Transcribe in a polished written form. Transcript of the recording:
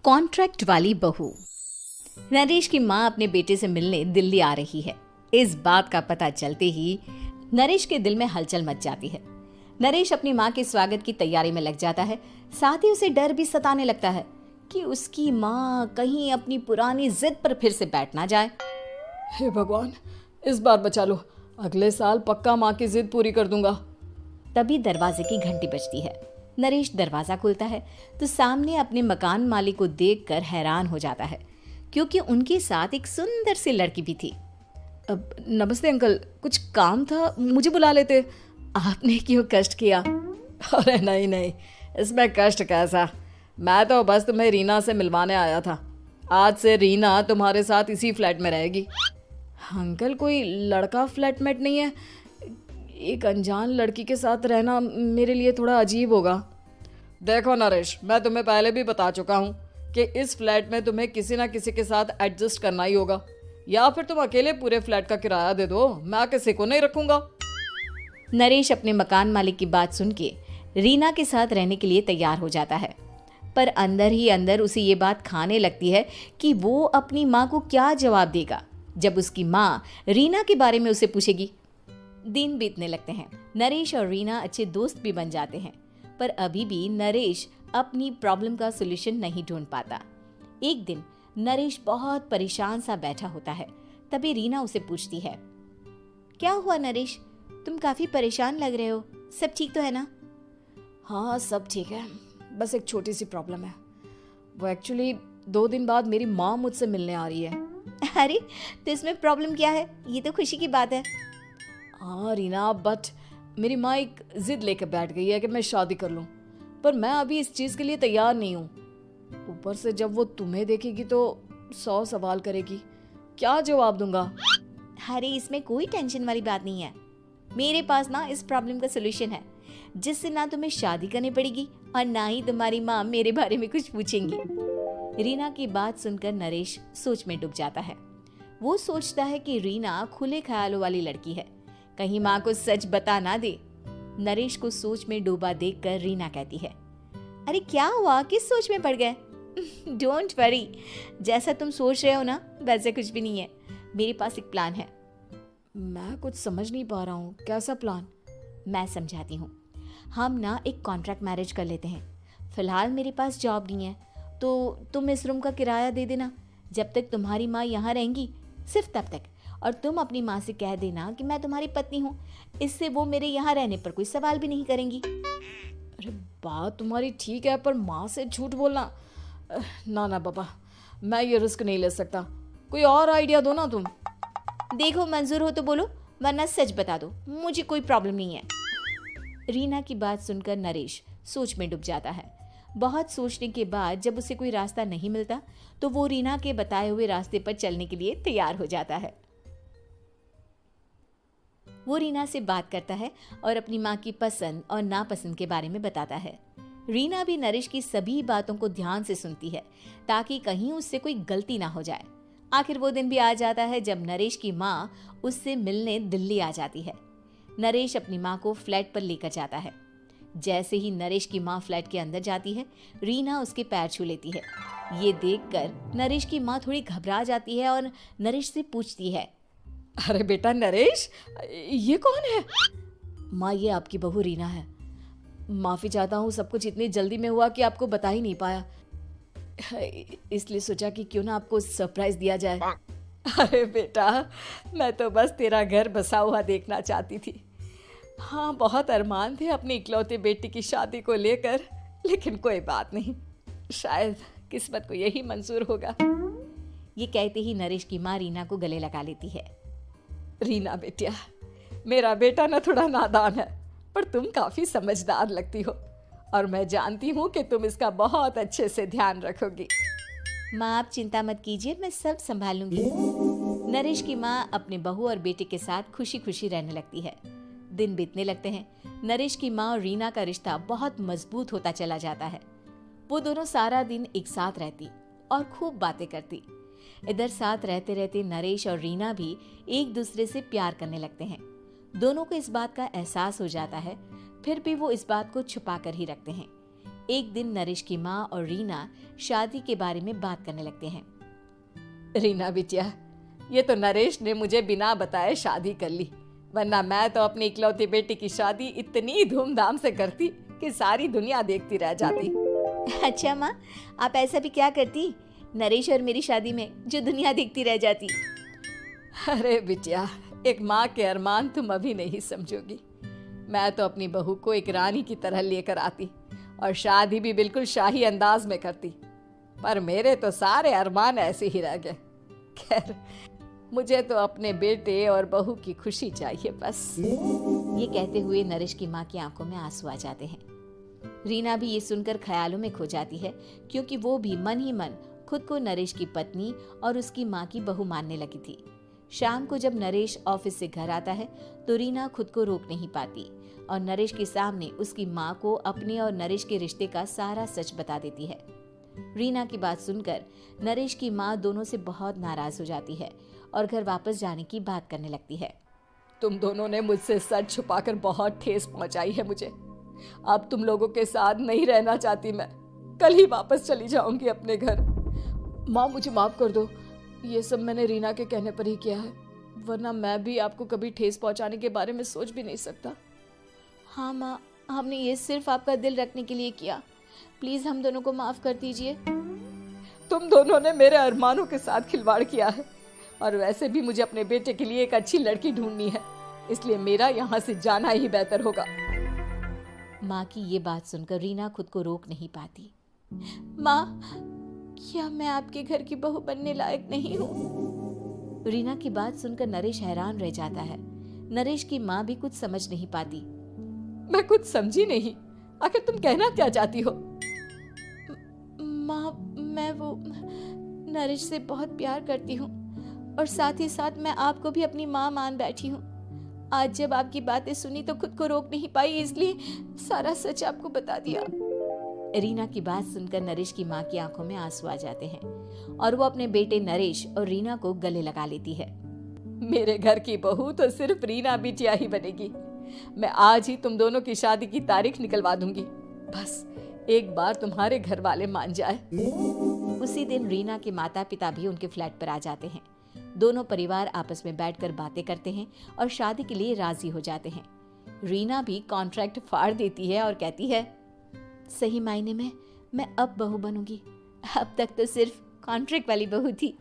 Contract वाली बहू। नरेश की माँ अपने बेटे से मिलने दिल्ली आ रही है। इस बात का पता चलते ही नरेश के दिल में हलचल मच जाती है। नरेश अपनी माँ के स्वागत की तैयारी में लग जाता है। साथ ही उसे डर भी सताने लगता है कि उसकी माँ कहीं अपनी पुरानी जिद पर फिर से बैठ ना जाए। हे भगवान, इस बार बचा लो, अगले साल पक्का माँ की जिद पूरी कर दूंगा। तभी दरवाजे की घंटी बजती है। नरेश दरवाजा खोलता है तो सामने अपने मकान मालिक को देखकर हैरान हो जाता है, क्योंकि उनके साथ एक सुंदर सी लड़की भी थी। अब नमस्ते अंकल, कुछ काम था, मुझे बुला लेते। आपने क्यों कष्ट किया? अरे नहीं नहीं, इसमें कष्ट कैसा, मैं तो बस तुम्हें रीना से मिलवाने आया था। आज से रीना तुम्हारे साथ इसी फ्लैट में रहेगी। अंकल, कोई लड़का फ्लैटमेट नहीं है? एक अनजान लड़की के साथ रहना मेरे लिए थोड़ा अजीब होगा। देखो नरेश, मैं तुम्हें पहले भी बता चुका हूँ कि इस फ्लैट में तुम्हें किसी ना किसी के साथ एडजस्ट करना ही होगा, या फिर तुम अकेले पूरे फ्लैट का किराया दे दो, मैं किसी को नहीं रखूंगा। नरेश अपने मकान मालिक की बात सुन के रीना के साथ रहने के लिए तैयार हो जाता है, पर अंदर ही अंदर उसे ये बात खाने लगती है कि वो अपनी माँ को क्या जवाब देगा जब उसकी माँ रीना के बारे में उसे पूछेगी। दिन बीतने लगते हैं। नरेश और रीना अच्छे दोस्त भी बन जाते हैं, पर अभी भी नरेश अपनी प्रॉब्लम का सॉल्यूशन नहीं ढूंढ पाता। एक दिन नरेश बहुत परेशान सा बैठा होता है। तभी रीना उसे पूछती है, क्या हुआ नरेश, तुम काफी परेशान लग रहे हो, सब ठीक तो है ना? हाँ सब ठीक है, बस एक छोटी सी प्रॉब्लम है। वो एक्चुअली 2 दिन बाद मेरी माँ मुझसे मिलने आ रही है। अरे तो इसमें प्रॉब्लम क्या है, ये तो खुशी की बात है। हाँ रीना, बट मेरी माँ एक जिद लेकर बैठ गई है कि मैं शादी कर लूँ, पर मैं अभी इस चीज़ के लिए तैयार नहीं हूँ। ऊपर से जब वो तुम्हें देखेगी तो 100 सवाल करेगी, क्या जवाब दूंगा? अरे इसमें कोई टेंशन वाली बात नहीं है, मेरे पास ना इस प्रॉब्लम का सलूशन है, जिससे ना तुम्हें शादी करनी पड़ेगी और ना ही तुम्हारी माँ मेरे बारे में कुछ पूछेंगी। रीना की बात सुनकर नरेश सोच में डूब जाता है। वो सोचता है कि रीना खुले ख्यालों वाली लड़की है, कहीं माँ को सच बता ना दे। नरेश को सोच में डूबा देखकर रीना कहती है, अरे क्या हुआ, किस सोच में पड़ गए? डोंट वरी, जैसा तुम सोच रहे हो ना वैसे कुछ भी नहीं है, मेरे पास एक प्लान है। मैं कुछ समझ नहीं पा रहा हूँ, कैसा प्लान? मैं समझाती हूँ। हम ना एक कॉन्ट्रैक्ट मैरिज कर लेते हैं। फिलहाल मेरे पास जॉब नहीं है, तो तुम इस रूम का किराया दे देना जब तक तुम्हारी माँ यहाँ रहेंगी, सिर्फ तब तक। और तुम अपनी माँ से कह देना कि मैं तुम्हारी पत्नी हूँ, इससे वो मेरे यहाँ रहने पर कोई सवाल भी नहीं करेंगी। अरे बात तुम्हारी ठीक है, पर माँ से झूठ बोलना, ना ना बाबा, मैं ये रिस्क नहीं ले सकता। कोई और आइडिया दो ना तुम। देखो मंजूर हो तो बोलो, वरना सच बता दो, मुझे कोई प्रॉब्लम नहीं है। रीना की बात सुनकर नरेश सोच में डूब जाता है। बहुत सोचने के बाद जब उसे कोई रास्ता नहीं मिलता तो वो रीना के बताए हुए रास्ते पर चलने के लिए तैयार हो जाता है। वो रीना से बात करता है और अपनी माँ की पसंद और नापसंद के बारे में बताता है। रीना भी नरेश की सभी बातों को ध्यान से सुनती है, ताकि कहीं उससे कोई गलती ना हो जाए। आखिर वो दिन भी आ जाता है जब नरेश की माँ उससे मिलने दिल्ली आ जाती है। नरेश अपनी माँ को फ्लैट पर लेकर जाता है। जैसे ही नरेश की माँ फ्लैट के अंदर जाती है, रीना उसके पैर छू लेती है। ये देखकर नरेश की माँ थोड़ी घबरा जाती है और नरेश से पूछती है, अरे बेटा नरेश, ये कौन है? माँ, ये आपकी बहू रीना है। माफ़ी चाहता हूँ, सब कुछ इतनी जल्दी में हुआ कि आपको बता ही नहीं पाया, इसलिए सोचा कि क्यों ना आपको सरप्राइज दिया जाए। अरे बेटा, मैं तो बस तेरा घर बसा हुआ देखना चाहती थी। हाँ, बहुत अरमान थे अपनी इकलौते बेटी की शादी को लेकर, लेकिन कोई बात नहीं, शायद किस्मत को यही मंजूर होगा। ये कहते ही नरेश की माँ रीना को गले लगा लेती है। रीना बेटिया, मेरा बेटा ना थोड़ा नादान है, पर तुम काफ़ी समझदार लगती हो, और मैं जानती हूँ कि तुम इसका बहुत अच्छे से ध्यान रखोगी। माँ आप चिंता मत कीजिए, मैं सब संभाल लूंगी। नरेश की माँ अपने बहू और बेटे के साथ खुशी खुशी रहने लगती है। दिन बीतने लगते हैं। नरेश की माँ और रीना का रिश्ता बहुत मजबूत होता चला जाता है। वो दोनों सारा दिन एक साथ रहती और खूब बातें करती। इधर साथ रहते रहते नरेश और रीना भी एक दूसरे से प्यार करने लगते हैं। दोनों को इस बात का एहसास हो जाता है, फिर भी वो इस बात को छुपा कर ही रखते हैं। एक दिन नरेश की माँ और रीना शादी के बारे में बात करने लगते हैं। रीना बिटिया, ये तो नरेश ने मुझे बिना बताए शादी कर ली, वरना मैं तो अपनी इकलौती बेटी की शादी इतनी धूमधाम से करती कि सारी दुनिया देखती रह जाती। अच्छा माँ, आप ऐसा भी क्या करती नरेश और मेरी शादी में जो दुनिया देखती रह जाती? अरे बिटिया, एक माँ के अरमान तुम अभी नहीं समझोगी। मैं तो अपनी बहू को एक रानी की तरह लेकर आती और शादी भी बिल्कुल शाही अंदाज में करती, पर मेरे तो सारे अरमान ऐसे ही रह गए। खैर, मुझे तो अपने बेटे और बहू की खुशी चाहिए बस। ये कहते हुए नरेश की माँ की आंखों में आंसू आ जाते हैं। रीना भी ये सुनकर ख्यालों में खो जाती है, क्योंकि वो भी मन ही मन खुद को नरेश की पत्नी और उसकी माँ की बहू मानने लगी थी। शाम को जब नरेश ऑफिस से घर आता है तो रीना खुद को रोक नहीं पाती और नरेश के सामने उसकी माँ को अपने और नरेश के रिश्ते का सारा सच बता देती है। रीना की बात सुनकर नरेश की माँ दोनों से बहुत नाराज हो जाती है और घर वापस जाने की बात करने लगती है। तुम दोनों ने मुझसे सच छुपाकर बहुत ठेस पहुंचाई है मुझे। अब तुम लोगों के साथ नहीं रहना चाहती मैं, कल ही वापस चली जाऊंगी अपने घर। माँ, मुझे माफ कर दो, ये सब मैंने रीना के कहने पर ही किया है, वरना मैं भी आपको कभी ठेस पहुंचाने के बारे में सोच भी नहीं सकता। हाँ माँ, हमने ये सिर्फ आपका दिल रखने के लिए किया, प्लीज हम दोनों को माफ कर दीजिए। तुम दोनों ने मेरे अरमानों के साथ खिलवाड़ किया है, और वैसे भी मुझे अपने बेटे के लिए एक अच्छी लड़की ढूंढनी है, इसलिए मेरा यहाँ से जाना ही बेहतर होगा। माँ की ये बात सुनकर रीना खुद को रोक नहीं पाती। माँ, क्या मैं आपके घर की बहू बनने लायक नहीं हूँ? रीना की बात सुनकर नरेश हैरान रह जाता है। नरेश की माँ भी कुछ समझ नहीं पाती। मैं कुछ समझी नहीं, आखिर तुम कहना क्या चाहती हो? माँ, मैं वो नरेश से बहुत प्यार करती हूँ और साथ ही साथ मैं आपको भी अपनी माँ मान बैठी हूँ। आज जब आपकी बातें सुनी तो खुद को रोक नहीं पाई, इसलिए सारा सच आपको बता दिया। रीना की बात सुनकर नरेश की माँ की आंखों में आंसू आ जाते हैं और वो अपने बेटे नरेश और रीना को गले लगा लेती है। मेरे घर की बहू तो सिर्फ रीना बिटिया ही बनेगी। मैं आज ही तुम दोनों की शादी की तारीख निकलवा दूंगी, बस एक बार तुम्हारे घर वाले मान जाए। उसी दिन रीना के माता पिता भी उनके फ्लैट पर आ जाते हैं। दोनों परिवार आपस में बैठकर बातें करते हैं और शादी के लिए राजी हो जाते हैं। रीना भी कॉन्ट्रैक्ट फाड़ देती है और कहती है, सही मायने में मैं अब बहू बनूंगी, अब तक तो सिर्फ कॉन्ट्रैक्ट वाली बहू थी।